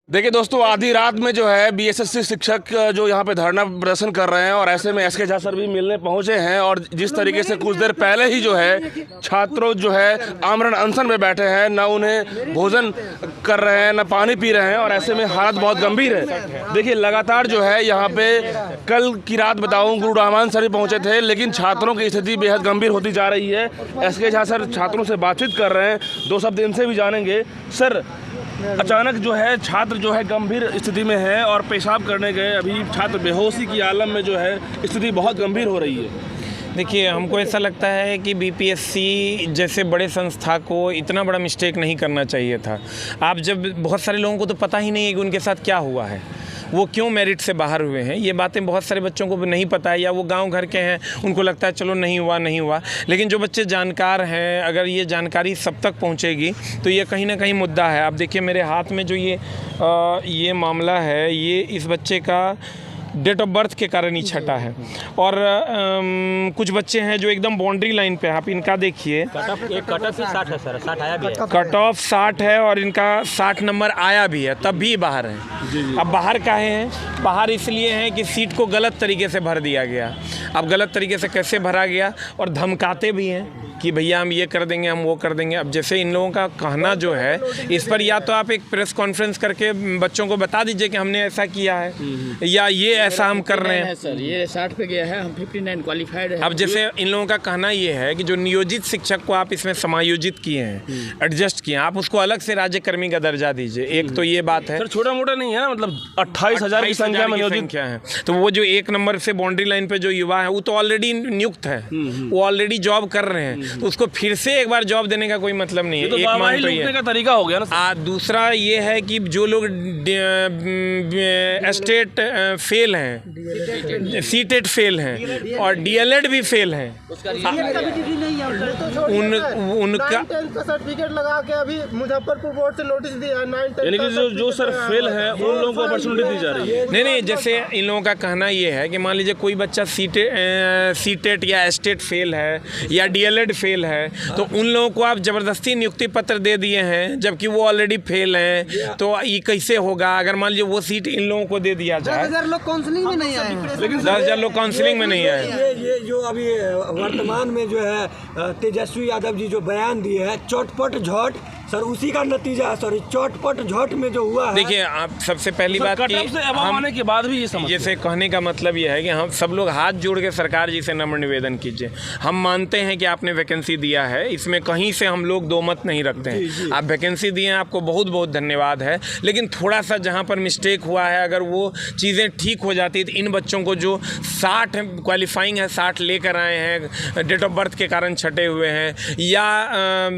देखिए दोस्तों, आधी रात में जो है बीएसएससी शिक्षक जो यहाँ पे धरना प्रदर्शन कर रहे हैं और ऐसे में एसके झा सर भी मिलने पहुँचे हैं। और जिस तरीके से कुछ देर पहले ही जो है छात्रों जो है आमरण अनशन में बैठे हैं, ना उन्हें भोजन कर रहे हैं, ना पानी पी रहे हैं और ऐसे में हालत बहुत गंभीर है। देखिए लगातार जो है यहाँ पे कल की रात बताऊँ गुरु रहमान सर भी पहुँचे थे, लेकिन छात्रों की स्थिति बेहद गंभीर होती जा रही है। एसके झा सर छात्रों से बातचीत कर रहे हैं, दो शब्द इनसे भी जानेंगे। सर, अचानक जो है छात्र जो है गंभीर स्थिति में है और पेशाब करने गए, अभी छात्र बेहोशी की आलम में जो है स्थिति बहुत गंभीर हो रही है। देखिए, हमको ऐसा लगता है कि बीपीएससी जैसे बड़े संस्था को इतना बड़ा मिस्टेक नहीं करना चाहिए था। आप जब बहुत सारे लोगों को तो पता ही नहीं है कि उनके साथ क्या हुआ है, वो क्यों मेरिट से बाहर हुए हैं। ये बातें बहुत सारे बच्चों को नहीं पता है, या वो गांव घर के हैं, उनको लगता है चलो नहीं हुआ। लेकिन जो बच्चे जानकार हैं, अगर ये जानकारी सब तक पहुंचेगी तो ये कहीं ना कहीं मुद्दा है। आप देखिए मेरे हाथ में जो ये मामला है, ये इस बच्चे का डेट ऑफ बर्थ के कारण ही छटा है। और कुछ बच्चे हैं जो एकदम बाउंड्री लाइन पे, आप इनका देखिए, कट ऑफ 60 है सर, 60 आया भी है। कट ऑफ 60 है और इनका 60 नंबर आया भी है, तब भी बाहर है। अब बाहर काहे हैं? बाहर इसलिए हैं कि सीट को गलत तरीके से भर दिया गया। अब गलत तरीके से कैसे भरा गया, और धमकाते भी हैं कि भैया हम ये कर देंगे, हम वो कर देंगे। अब जैसे इन लोगों का कहना जो है, इस पर या तो आप एक प्रेस कॉन्फ्रेंस करके बच्चों को बता दीजिए कि हमने ऐसा किया है, या ये ऐसा हम कर रहे हैं। सर ये 60 पे गया है, हम 59 क्वालिफाइड है। अब जैसे इन लोगों का कहना ये है कि जो नियोजित शिक्षक को आप इसमें समायोजित किए हैं, एडजस्ट किए हैं, आप उसको अलग से राज्यकर्मी का दर्जा दीजिए। एक तो ये बात है। सर छोटा मोटा नहीं है ना, मतलब 28,000 की संख्या में नियोजित क्या है। तो वो जो एक नंबर से बाउंड्री लाइन पे जो युवा है, वो तो ऑलरेडी नियुक्त है, वो ऑलरेडी जॉब कर रहे हैं, तो उसको फिर से एक बार जॉब देने का कोई मतलब नहीं है। तो एक मान तो ये का तरीका हो गया ना। दूसरा ये है कि जो लोग स्टेट फेल हैं, सीटेट फेल हैं और डीएलएड भी फेल हैं, उनका सर्टिफिकेट लगा के अभी मुजफ्फरपुर बोर्ड से नोटिस दिया है। यानी कि जो सर फेल है उन लोगों को अपॉर्चुनिटी दी जा रही है। नहीं, जैसे इन लोगों का कहना ये है कि मान लीजिए कोई बच्चा सीटेट या स्टेट फेल है या डीएलएड फेल है, तो उन लोगों को आप जबरदस्ती नियुक्ति पत्र दे दिए हैं, जबकि वो ऑलरेडी फेल हैं। तो ये कैसे होगा? अगर मान लीजिए वो सीट इन लोगों को दे दिया जाए। 10,000 लोग काउंसलिंग में नहीं आए हैं, लेकिन 10,000 लोग काउंसलिंग में नहीं आए। ये जो अभी वर्तमान में जो है तेजस्वी यादव जी जो बयान दिए हैं, चटपट झट सर, उसी का नतीजा है सर। चटपट झट में जो हुआ है, देखिए आप सबसे पहली बात कि हम आने के बाद भी ये समझ, जैसे कहने का मतलब ये है कि हम सब लोग हाथ जोड़ के सरकार जी से नम्र निवेदन कीजिए। हम मानते हैं कि आपने वैकेंसी दिया है, इसमें कहीं से हम लोग दो मत नहीं रखते हैं। आप वैकेंसी दिए हैं, आपको बहुत बहुत धन्यवाद है। लेकिन थोड़ा सा जहाँ पर मिस्टेक हुआ है, अगर वो चीज़ें ठीक हो जाती तो इन बच्चों को जो 60 क्वालिफाइंग है, 60 लेकर आए हैं, डेट ऑफ बर्थ के कारण छटे हुए हैं, या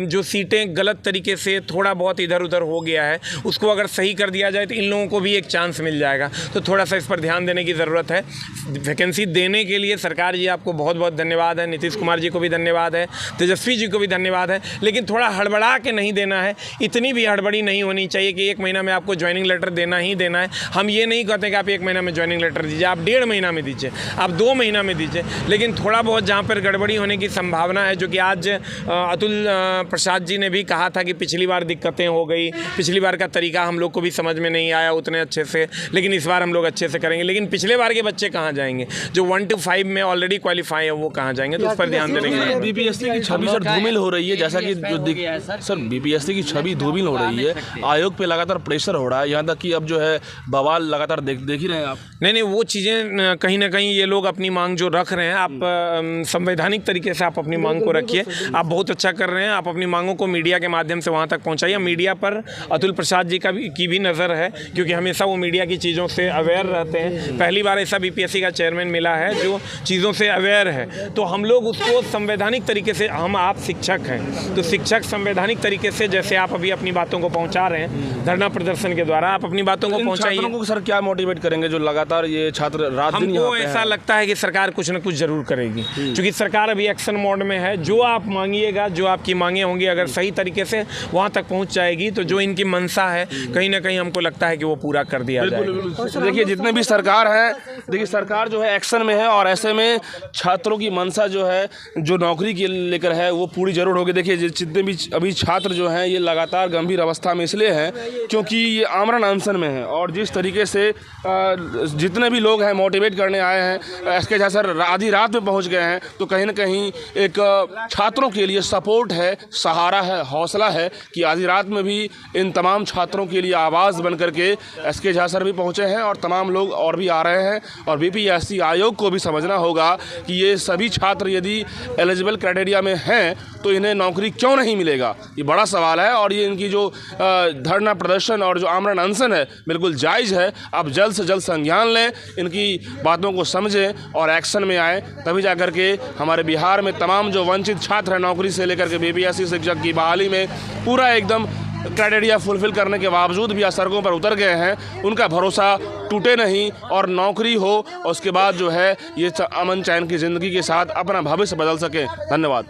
जो सीटें गलत तरीके से थोड़ा बहुत इधर उधर हो गया है, उसको अगर सही कर दिया जाए तो इन लोगों को भी एक चांस मिल जाएगा। तो थोड़ा सा इस पर ध्यान देने की ज़रूरत है। वैकेंसी देने के लिए सरकार जी आपको बहुत बहुत धन्यवाद है, नीतीश कुमार जी को भी धन्यवाद है, तेजस्वी जी को भी धन्यवाद है। लेकिन थोड़ा हड़बड़ा के नहीं देना है, इतनी भी हड़बड़ी नहीं होनी चाहिए कि 1 महीना में आपको ज्वाइनिंग लेटर देना ही देना है। हम ये नहीं कहते कि आप 1 महीना में ज्वाइनिंग लेटर दीजिए, आप 1.5 महीना में दीजिए, आप 2 महीना में दीजिए। लेकिन थोड़ा बहुत जहाँ पर गड़बड़ी होने की संभावना है, जो कि आज अतुल प्रसाद जी ने भी कहा था कि पिछली बार दिक्कतें हो गई, पिछली बार का तरीका हम लोग को भी समझ में नहीं आया उतने अच्छे से, लेकिन इस बार हम लोग अच्छे से करेंगे। लेकिन पिछले बार के बच्चे कहाँ जाएंगे? जो 1 to 5 में ऑलरेडी क्वालिफाई है, वो कहाँ जाएंगे? तो उस पर ध्यान देने के। बीपीएससी की छवि सर धूमिल हो रही है, जैसा कि सर बीपीएससी की छवि धूमिल हो रही है, आयोग पे लगातार प्रेशर हो रहा है, यहाँ तक कि अब जो है बवाल लगातार देख ही रहे हैं आप। नहीं, वो चीज़ें कहीं ना कहीं ये लोग अपनी मांग जो रख रहे हैं, आप संवैधानिक तरीके से आप अपनी मांग को रखिए। आप बहुत अच्छा कर रहे हैं, आप अपनी मांगों को मीडिया के माध्यम से वहाँ तक पहुँचाइए। मीडिया पर अतुल प्रसाद जी की भी नज़र है, क्योंकि हमेशा वो मीडिया की चीज़ों से अवेयर रहते हैं। पहली बार ऐसा बीपीएससी का चेयरमैन मिला है जो चीज़ों से अवेयर है, तो हम लोग उसको संवैधानिक तरीके से, आप शिक्षक हैं तो शिक्षक संवैधानिक तरीके से, जैसे आप अभी अपनी बातों को पहुँचा रहे हैं धरना प्रदर्शन के द्वारा, आप अपनी बातों को पहुँचाइए। सर क्या मोटिवेट करेंगे जो लगातार ये छात्र रात दिन हमको ऐसा लगता है कि सरकार कुछ न कुछ जरूर करेगी, क्योंकि सरकार अभी एक्शन मोड में है। जो आप मांगिएगा, जो आपकी मांगे होंगी, अगर सही तरीके से वहाँ तक पहुँच जाएगी तो जो इनकी मंशा है कहीं ना कहीं हमको लगता है कि वो पूरा कर दिया जाएगा। बिल्कुल। देखिए जितने भी सरकार है, देखिए सरकार जो है एक्शन में है और ऐसे में छात्रों की मंशा जो है, जो नौकरी के लेकर है, वो पूरी जरूर होगी। देखिए जितने भी अभी छात्र जो हैं ये लगातार गंभीर अवस्था में इसलिए हैं क्योंकि ये आमरण अनशन में है और जिस तरीके से जितने भी लोग हैं मोटिवेट करने आए हैं, एसके झा सर आधी रात में पहुंच गए हैं, तो कहीं ना कहीं एक छात्रों के लिए सपोर्ट है, सहारा है, हौसला है कि आधी रात में भी इन तमाम छात्रों के लिए आवाज़ बन करके एसके झा सर भी पहुँचे हैं और तमाम लोग और भी आ रहे हैं। और बीपीएससी आयोग को भी समझना होगा कि ये सभी छात्र यदि एलिजिबल क्राइटेरिया में हैं तो इन्हें नौकरी क्यों नहीं मिलेगा, ये बड़ा सवाल है। और ये इनकी जो धरना प्रदर्शन और जो आमरण अनशन है बिल्कुल जायज़ है। अब जल्द से जल्द संज्ञान लें, इनकी बातों को समझें और एक्शन में आए, तभी जा कर के हमारे बिहार में तमाम जो वंचित छात्र हैं नौकरी से लेकर के बीपीएससी शिक्षक की बहाली में पूरा एकदम क्राइटेरिया फुलफिल करने के बावजूद भी आज सड़कों पर उतर गए हैं, उनका भरोसा टूटे नहीं और नौकरी हो और उसके बाद जो है ये अमन चैन की ज़िंदगी के साथ अपना भविष्य बदल सके। धन्यवाद।